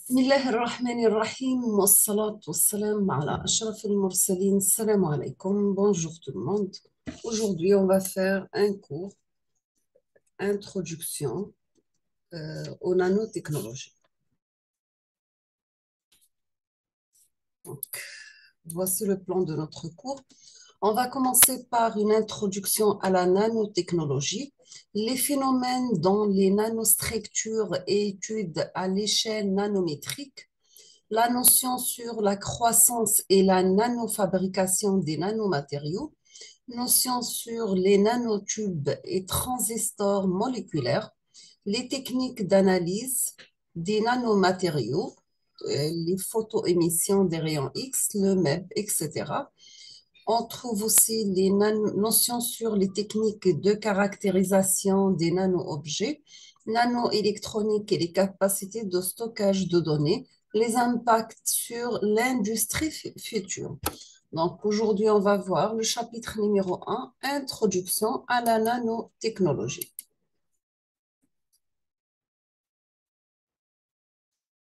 بسم الله الرحمن الرحيم والصلاة والسلام على أشرف المرسلين. Salam alaikum, bonjour tout le monde. Aujourd'hui, on va faire un cours introduction aux nanotechnologies. Donc, voici le plan de notre cours. On va commencer par une introduction à la nanotechnologie, les phénomènes dans les nanostructures et études à l'échelle nanométrique, la notion sur la croissance et la nanofabrication des nanomatériaux, notion sur les nanotubes et transistors moléculaires, les techniques d'analyse des nanomatériaux, les photoémissions des rayons X, le MEB, etc. On trouve aussi les notions sur les techniques de caractérisation des nano-objets, nanoélectronique et les capacités de stockage de données, les impacts sur l'industrie future. Donc aujourd'hui, on va voir le chapitre numéro 1, Introduction à la nanotechnologie.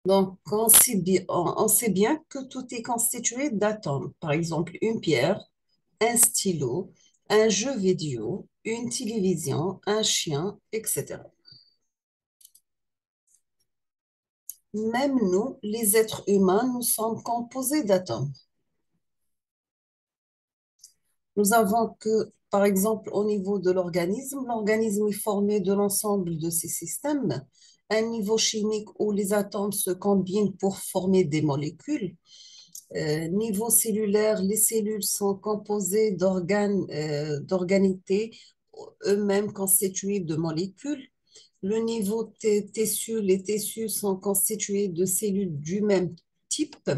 Donc, on sait bien que tout est constitué d'atomes. Par exemple, une pierre, un stylo, un jeu vidéo, une télévision, un chien, etc. Même nous, les êtres humains, nous sommes composés d'atomes. Nous avons que, par exemple, au niveau de l'organisme est formé de l'ensemble de ces systèmes, un niveau chimique où les atomes se combinent pour former des molécules. Niveau cellulaire, les cellules sont composées d'organités eux-mêmes constituées de molécules. Le niveau tissu, les tissus sont constitués de cellules du même type.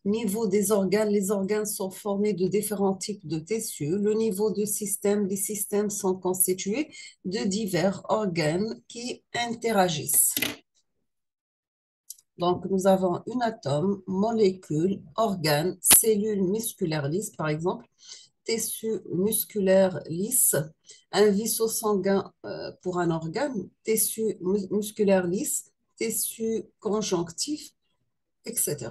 Niveau des organes, les organes sont formés de différents types de tissus. Le niveau de système, les systèmes sont constitués de divers organes qui interagissent. Donc, nous avons un atome, molécule, organe, cellule musculaire lisse, par exemple, tissu musculaire lisse, un vaisseau sanguin pour un organe, tissu musculaire lisse, tissu conjonctif, etc.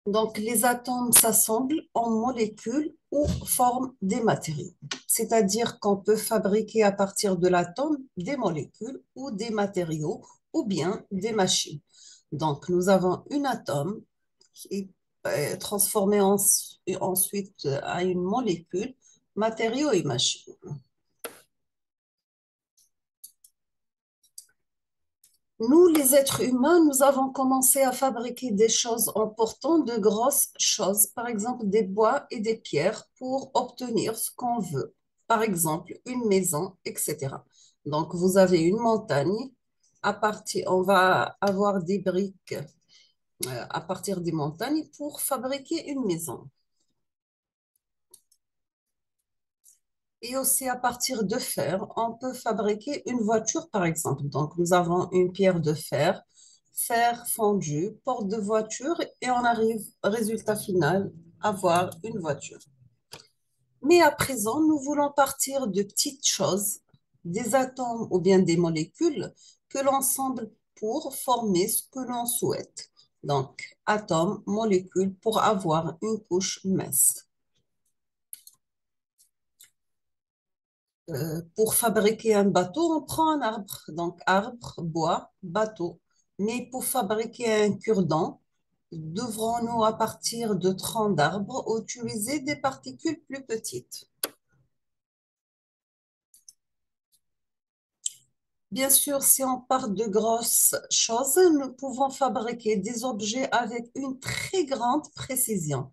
Donc, les atomes s'assemblent en molécules ou forment des matériaux. C'est-à-dire qu'on peut fabriquer à partir de l'atome des molécules ou des matériaux ou bien des machines. Donc, nous avons un atome qui est transformé ensuite à une molécule, matériaux et machines. Nous, les êtres humains, nous avons commencé à fabriquer des choses en portant de grosses choses, par exemple des bois et des pierres pour obtenir ce qu'on veut. Par exemple, une maison, etc. Donc, vous avez une montagne. On va avoir des briques à partir des montagnes pour fabriquer une maison. Et aussi à partir de fer, on peut fabriquer une voiture, par exemple. Donc, nous avons une pierre de fer, fer fondu, porte de voiture, et on arrive, résultat final, à avoir une voiture. Mais à présent, nous voulons partir de petites choses, des atomes ou bien des molécules, que l'ensemble pour former ce que l'on souhaite. Donc, atomes, molécules, pour avoir une couche mince. Pour fabriquer un bateau, on prend un arbre. Donc, arbre, bois, bateau. Mais pour fabriquer un cure-dent, devrons-nous, à partir de troncs d'arbres, utiliser des particules plus petites? Bien sûr, si on part de grosses choses, nous pouvons fabriquer des objets avec une très grande précision.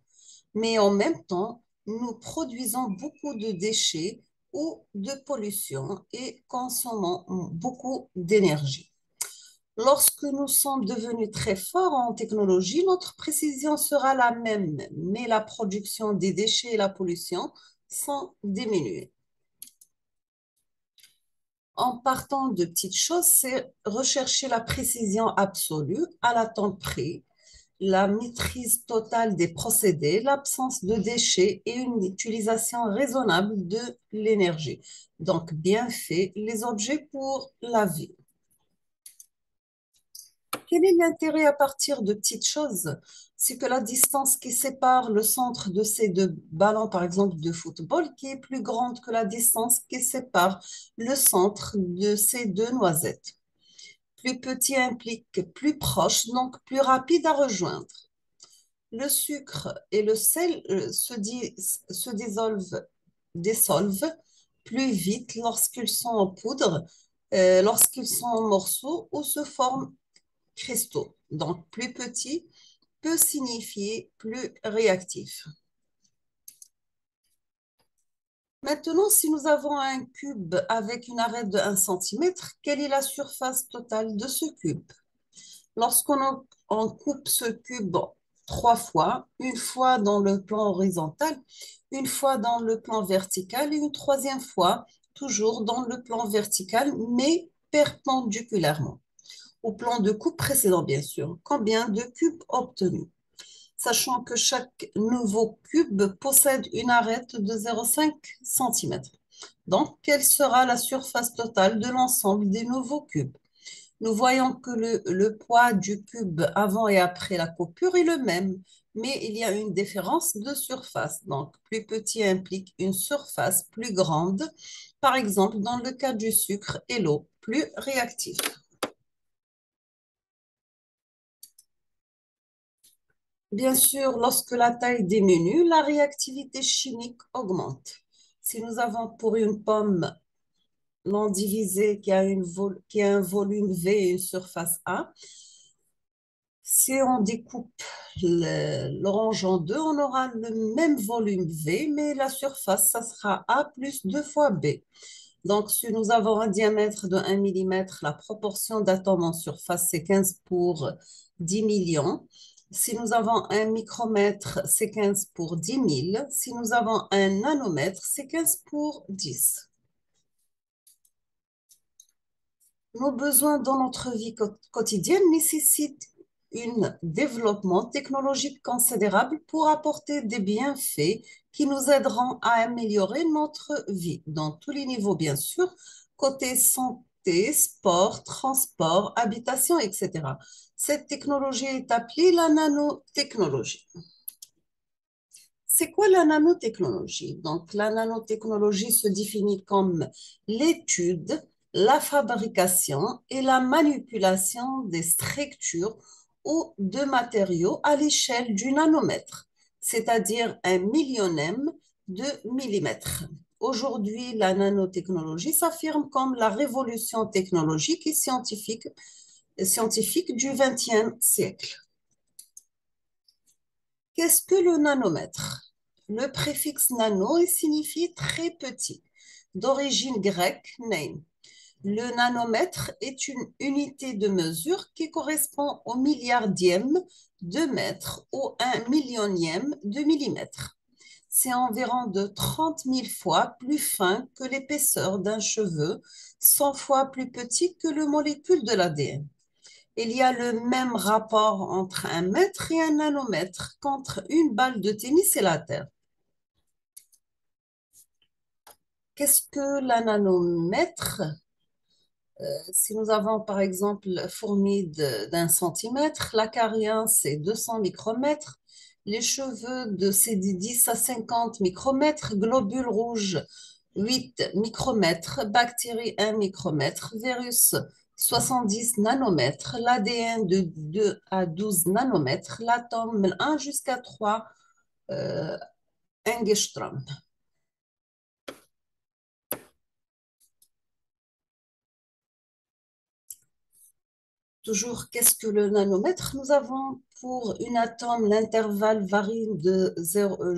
Mais en même temps, nous produisons beaucoup de déchets ou de pollution et consommons beaucoup d'énergie. Lorsque nous sommes devenus très forts en technologie, notre précision sera la même, mais la production des déchets et la pollution sont diminuées. En partant de petites choses, c'est rechercher la précision absolue à la temps près, la maîtrise totale des procédés, l'absence de déchets et une utilisation raisonnable de l'énergie. Donc, bien fait, les objets pour la vie. Quel est l'intérêt à partir de petites choses? C'est que la distance qui sépare le centre de ces deux ballons, par exemple de football, qui est plus grande que la distance qui sépare le centre de ces deux noisettes. Plus petit implique plus proche, donc plus rapide à rejoindre. Le sucre et le sel se dissolvent plus vite lorsqu'ils sont en poudre, lorsqu'ils sont en morceaux ou se forment cristaux. Donc, plus petit peut signifier plus réactif. Maintenant, si nous avons un cube avec une arête de 1 cm, quelle est la surface totale de ce cube? Lorsqu'on coupe ce cube 3 fois, une fois dans le plan horizontal, une fois dans le plan vertical et une troisième fois toujours dans le plan vertical, mais perpendiculairement au plan de coupe précédent, bien sûr. Combien de cubes obtenus? Sachant que chaque nouveau cube possède une arête de 0,5 cm. Donc, quelle sera la surface totale de l'ensemble des nouveaux cubes? Nous voyons que le poids du cube avant et après la coupure est le même, mais il y a une différence de surface. Donc, plus petit implique une surface plus grande, par exemple dans le cas du sucre et l'eau, plus réactif. Bien sûr, lorsque la taille diminue, la réactivité chimique augmente. Si nous avons pour une pomme non divisée qui a un volume V et une surface A, si on découpe l'orange en deux, on aura le même volume V, mais la surface, ça sera A plus 2 fois B. Donc, si nous avons un diamètre de 1 mm, la proportion d'atomes en surface, c'est 15 pour 10 millions. Si nous avons un micromètre, c'est 15 pour 10 000. Si nous avons un nanomètre, c'est 15 pour 10. Nos besoins dans notre vie quotidienne nécessitent un développement technologique considérable pour apporter des bienfaits qui nous aideront à améliorer notre vie dans tous les niveaux, bien sûr, côté santé, sport, transport, habitation, etc. Cette technologie est appelée la nanotechnologie. C'est quoi la nanotechnologie? Donc, la nanotechnologie se définit comme l'étude, la fabrication et la manipulation des structures ou de matériaux à l'échelle du nanomètre, c'est-à-dire un millionième de millimètre. Aujourd'hui, la nanotechnologie s'affirme comme la révolution technologique et scientifique du XXe siècle. Qu'est-ce que le nanomètre? Le préfixe nano signifie très petit, d'origine grecque name. Le nanomètre est une unité de mesure qui correspond au milliardième de mètre ou un millionième de millimètre. C'est environ de 30 000 fois plus fin que l'épaisseur d'un cheveu, 100 fois plus petit que le molécule de l'ADN. Il y a le même rapport entre un mètre et un nanomètre qu'entre une balle de tennis et la Terre. Qu'est-ce que la nanomètre? Si nous avons par exemple fourmi d'1 centimètre, l'acarien c'est 200 micromètres, les cheveux c'est 10 à 50 micromètres, globules rouges 8 micromètres, bactéries 1 micromètre, virus 70 nanomètres, l'ADN de 2 à 12 nanomètres, l'atome 1 jusqu'à 3 angstrom. Toujours, qu'est-ce que le nanomètre? Nous avons pour une atome, l'intervalle varie de 0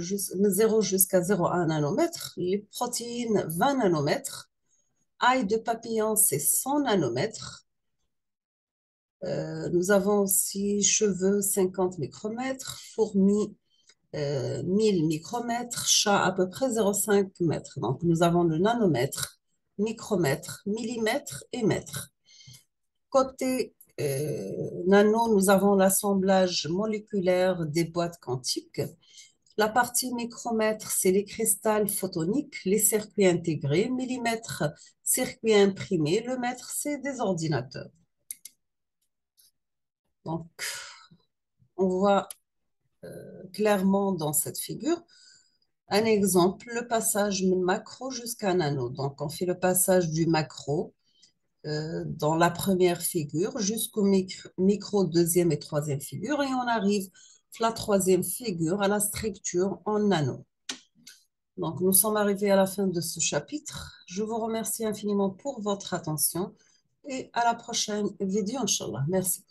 jusqu'à 0,1 nanomètre. Les protéines, 20 nanomètres. Ail de papillon, c'est 100 nanomètres. Nous avons aussi cheveux, 50 micromètres. Fourmis, 1000 micromètres. Chat, à peu près 0,5 mètres. Donc, nous avons le nanomètre, micromètre, millimètre et mètre. Côté nano, nous avons l'assemblage moléculaire des boîtes quantiques. La partie micromètre, c'est les cristals photoniques, les circuits intégrés. Millimètre, circuits imprimés. Le mètre, c'est des ordinateurs. Donc, on voit clairement dans cette figure un exemple, le passage du macro jusqu'à nano. Donc, on fait le passage du macro dans la première figure jusqu'au micro deuxième et troisième figure et on arrive la troisième figure à la structure en nano. Donc, nous sommes arrivés à la fin de ce chapitre. Je vous remercie infiniment pour votre attention et à la prochaine vidéo, Inch'Allah. Merci.